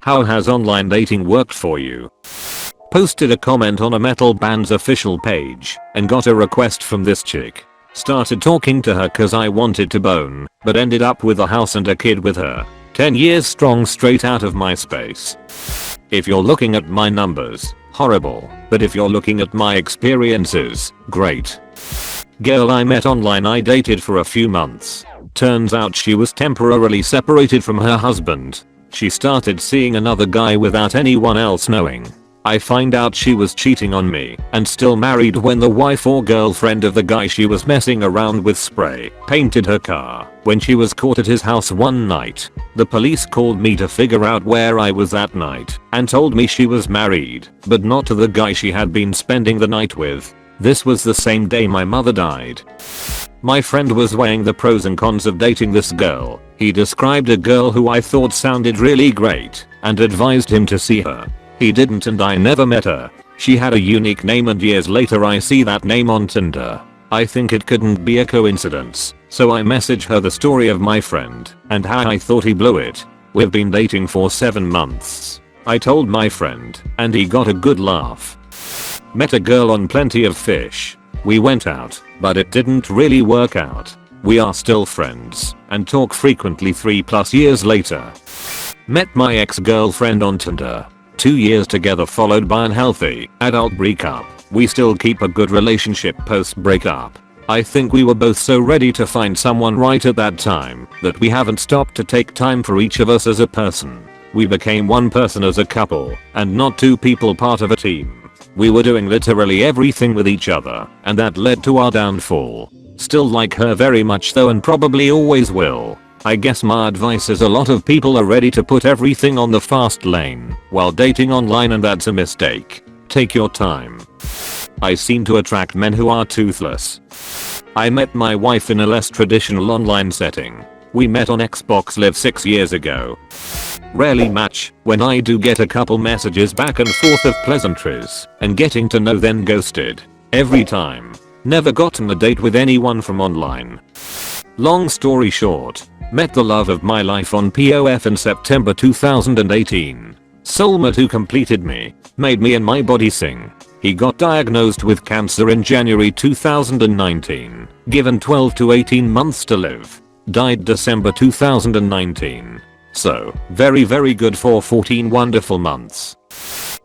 How has online dating worked for you? Posted a comment on a metal band's official page and got a request from this chick. Started talking to her cause I wanted to bone, but ended up with a house and a kid with her. 10 years strong straight out of MySpace. If you're looking at my numbers, horrible, but if you're looking at my experiences, great. Girl I met online I dated for a few months. Turns out she was temporarily separated from her husband. She started seeing another guy without anyone else knowing. I find out she was cheating on me and still married when the wife or girlfriend of the guy she was messing around with spray painted her car when she was caught at his house one night. The police called me to figure out where I was that night and told me she was married, but not to the guy she had been spending the night with. This was the same day my mother died. My friend was weighing the pros and cons of dating this girl. He described a girl who I thought sounded really great and advised him to see her. He didn't and I never met her. She had a unique name and years later I see that name on Tinder. I think it couldn't be a coincidence, so I message her the story of my friend and how I thought he blew it. We've been dating for 7 months. I told my friend and he got a good laugh. Met a girl on Plenty of Fish. We went out, but it didn't really work out. We are still friends and talk frequently 3+ years later. Met my ex-girlfriend on Tinder. 2 years together followed by unhealthy adult breakup. We still keep a good relationship post breakup. I think we were both so ready to find someone right at that time that we haven't stopped to take time for each of us as a person. We became one person as a couple and not two people part of a team. We were doing literally everything with each other and that led to our downfall. Still like her very much though and probably always will. I guess my advice is a lot of people are ready to put everything on the fast lane while dating online and that's a mistake. Take your time. I seem to attract men who are toothless. I met my wife in a less traditional online setting. We met on Xbox Live 6 years ago. Rarely match, when I do get a couple messages back and forth of pleasantries and getting to know then ghosted. Every time. Never gotten a date with anyone from online. Long story short. Met the love of my life on POF in September 2018. Soulmate who completed me, made me and my body sing. He got diagnosed with cancer in January 2019, given 12 to 18 months to live. Died December 2019. So, very good for 14 wonderful months.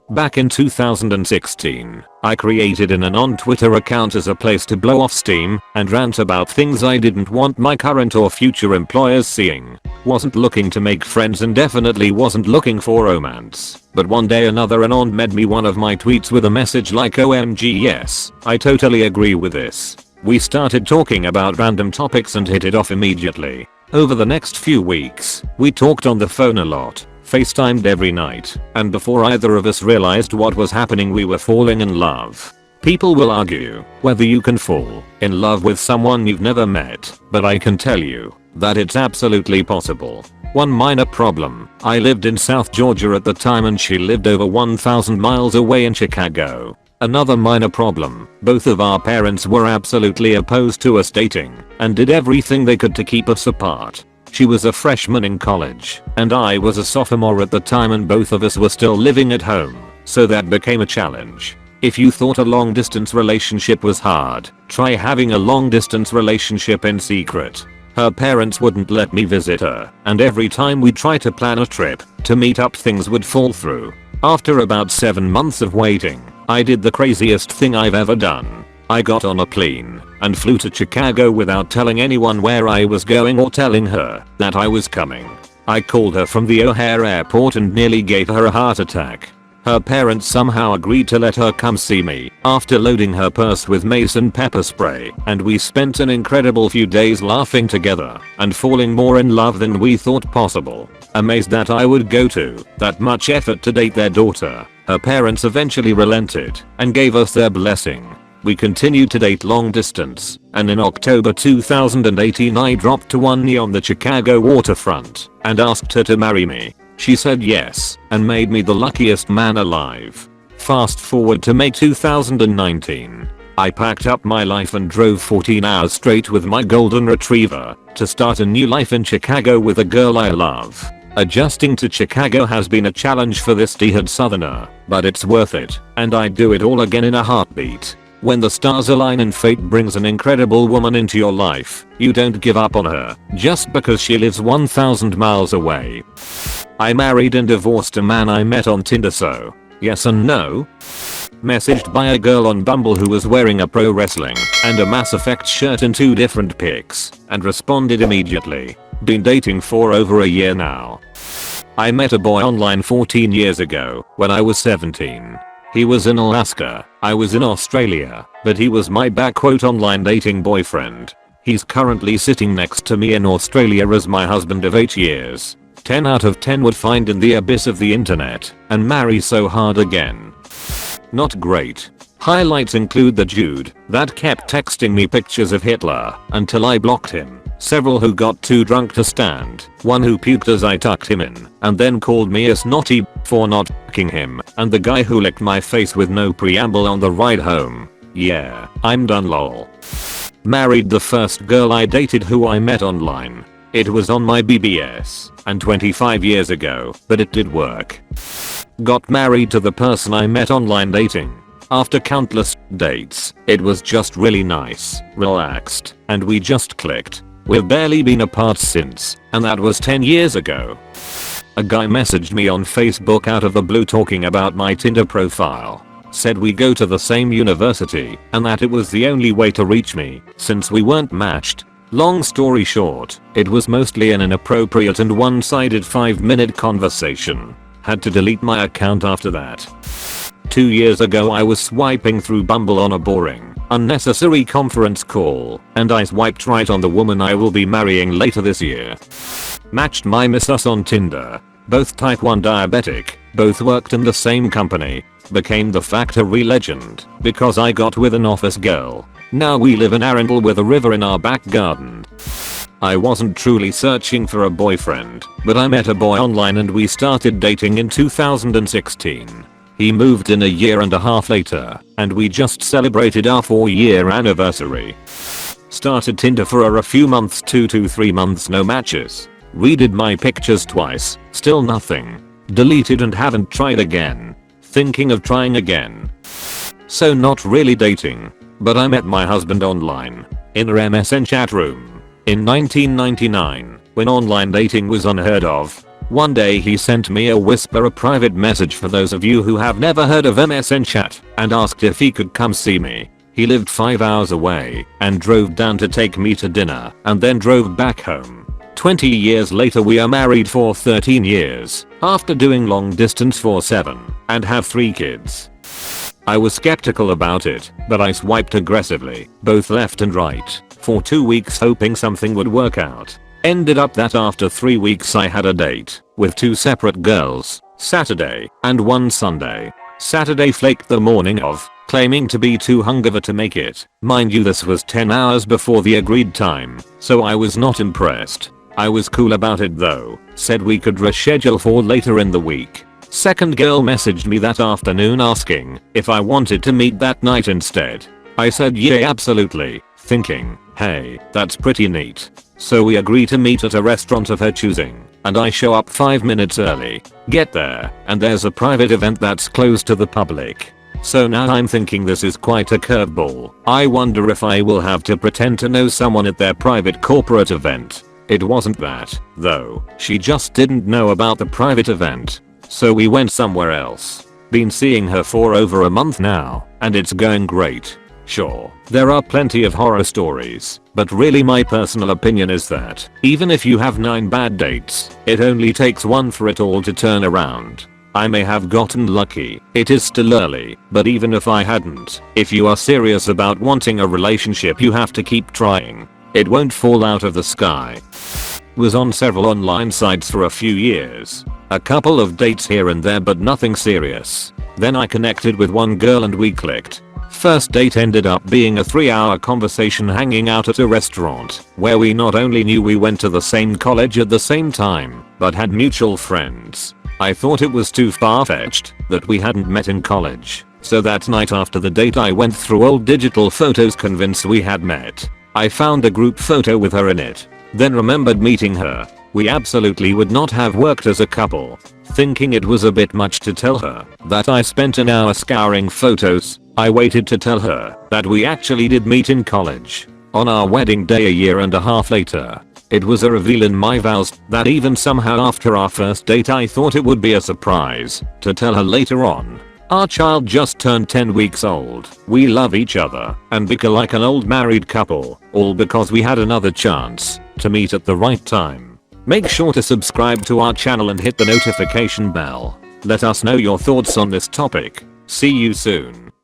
Back in 2016, I created an on-Twitter account as a place to blow off steam and rant about things I didn't want my current or future employers seeing. Wasn't looking to make friends and definitely wasn't looking for romance. But one day another anon made me one of my tweets with a message like OMG yes, I totally agree with this. We started talking about random topics and hit it off immediately. Over the next few weeks, we talked on the phone a lot. FaceTimed every night, and before either of us realized what was happening we were falling in love. People will argue whether you can fall in love with someone you've never met, but I can tell you that it's absolutely possible. One minor problem, I lived in South Georgia at the time and she lived over 1,000 miles away in Chicago. Another minor problem, both of our parents were absolutely opposed to us dating and did everything they could to keep us apart. She was a freshman in college, and I was a sophomore at the time and both of us were still living at home, so that became a challenge. If you thought a long distance relationship was hard, try having a long distance relationship in secret. Her parents wouldn't let me visit her, and every time we tried to plan a trip to meet up things would fall through. After about 7 months of waiting, I did the craziest thing I've ever done. I got on a plane and flew to Chicago without telling anyone where I was going or telling her that I was coming. I called her from the O'Hare airport and nearly gave her a heart attack. Her parents somehow agreed to let her come see me after loading her purse with mace and pepper spray, and we spent an incredible few days laughing together and falling more in love than we thought possible. Amazed that I would go to that much effort to date their daughter. Her parents eventually relented and gave us their blessing. We continued to date long distance, and in October 2018 I dropped to one knee on the Chicago waterfront and asked her to marry me. She said yes and made me the luckiest man alive. Fast forward to May 2019. I packed up my life and drove 14 hours straight with my golden retriever to start a new life in Chicago with a girl I love. Adjusting to Chicago has been a challenge for this diehard southerner, but it's worth it, and I'd do it all again in a heartbeat. When the stars align and fate brings an incredible woman into your life, you don't give up on her just because she lives 1,000 miles away. I married and divorced a man I met on Tinder, so yes and no. Messaged by a girl on Bumble who was wearing a pro wrestling and a Mass Effect shirt in 2 different pics and responded immediately. Been dating for over a year now. I met a boy online 14 years ago when I was 17. He was in Alaska, I was in Australia, but he was my "online dating boyfriend." He's currently sitting next to me in Australia as my husband of 8 years. 10 out of 10 would find in the abyss of the internet and marry so hard again. Not great. Highlights include the dude that kept texting me pictures of Hitler until I blocked him, several who got too drunk to stand, one who puked as I tucked him in and then called me a snotty for not f***ing him, and the guy who licked my face with no preamble on the ride home. Yeah, I'm done lol. Married the first girl I dated who I met online. It was on my BBS and 25 years ago, but it did work. Got married to the person I met online dating. After countless dates, it was just really nice, relaxed, and we just clicked. We've barely been apart since, and that was 10 years ago. A guy messaged me on Facebook out of the blue talking about my Tinder profile. Said we go to the same university and that it was the only way to reach me since we weren't matched. Long story short, it was mostly an inappropriate and one-sided 5-minute conversation. Had to delete my account after that. 2 years ago I was swiping through Bumble on a boring, unnecessary conference call, and I swiped right on the woman I will be marrying later this year. Matched my missus on Tinder. Both type 1 diabetic, both worked in the same company. Became the Factory legend because I got with an office girl. Now we live in Arundel with a river in our back garden. I wasn't truly searching for a boyfriend, but I met a boy online and we started dating in 2016. He moved in a year and a half later, and we just celebrated our 4-year anniversary. Started Tinder for a few months, 2 to 3 months, no matches. Redid my pictures twice, still nothing. Deleted and haven't tried again. Thinking of trying again. So not really dating, but I met my husband online, in our MSN chat room, in 1999, when online dating was unheard of. One day he sent me a private message for those of you who have never heard of MSN chat, and asked if he could come see me. He lived 5 hours away and drove down to take me to dinner and then drove back home. 20 years later we are married for 13 years, after doing long distance for 7, and have 3 kids. I was skeptical about it, but I swiped aggressively, both left and right, for 2 weeks hoping something would work out. Ended up that after 3 weeks I had a date, with 2 separate girls, Saturday and one Sunday. Saturday flaked the morning of, claiming to be too hungover to make it. Mind you, this was 10 hours before the agreed time, so I was not impressed. I was cool about it though, said we could reschedule for later in the week. Second girl messaged me that afternoon asking if I wanted to meet that night instead. I said yeah, absolutely, thinking, hey, that's pretty neat. So we agree to meet at a restaurant of her choosing, and I show up 5 minutes early. Get there, and there's a private event that's closed to the public. So now I'm thinking this is quite a curveball. I wonder if I will have to pretend to know someone at their private corporate event. It wasn't that, though. She just didn't know about the private event. So we went somewhere else. Been seeing her for over a month now, and it's going great. Sure, there are plenty of horror stories, but really my personal opinion is that, even if you have 9 bad dates, it only takes 1 for it all to turn around. I may have gotten lucky, it is still early, but even if I hadn't, if you are serious about wanting a relationship you have to keep trying. It won't fall out of the sky. Was on several online sites for a few years. A couple of dates here and there but nothing serious. Then I connected with one girl and we clicked. First date ended up being a 3-hour conversation hanging out at a restaurant, where we not only knew we went to the same college at the same time, but had mutual friends. I thought it was too far-fetched that we hadn't met in college. So that night after the date I went through old digital photos convinced we had met. I found a group photo with her in it. Then remembered meeting her. We absolutely would not have worked as a couple. Thinking it was a bit much to tell her that I spent an hour scouring photos, I waited to tell her that we actually did meet in college. On our wedding day a year and a half later, it was a reveal in my vows that even somehow after our first date I thought it would be a surprise to tell her later on. Our child just turned 10 weeks old. We love each other and bicker like an old married couple, all because we had another chance to meet at the right time. Make sure to subscribe to our channel and hit the notification bell. Let us know your thoughts on this topic. See you soon.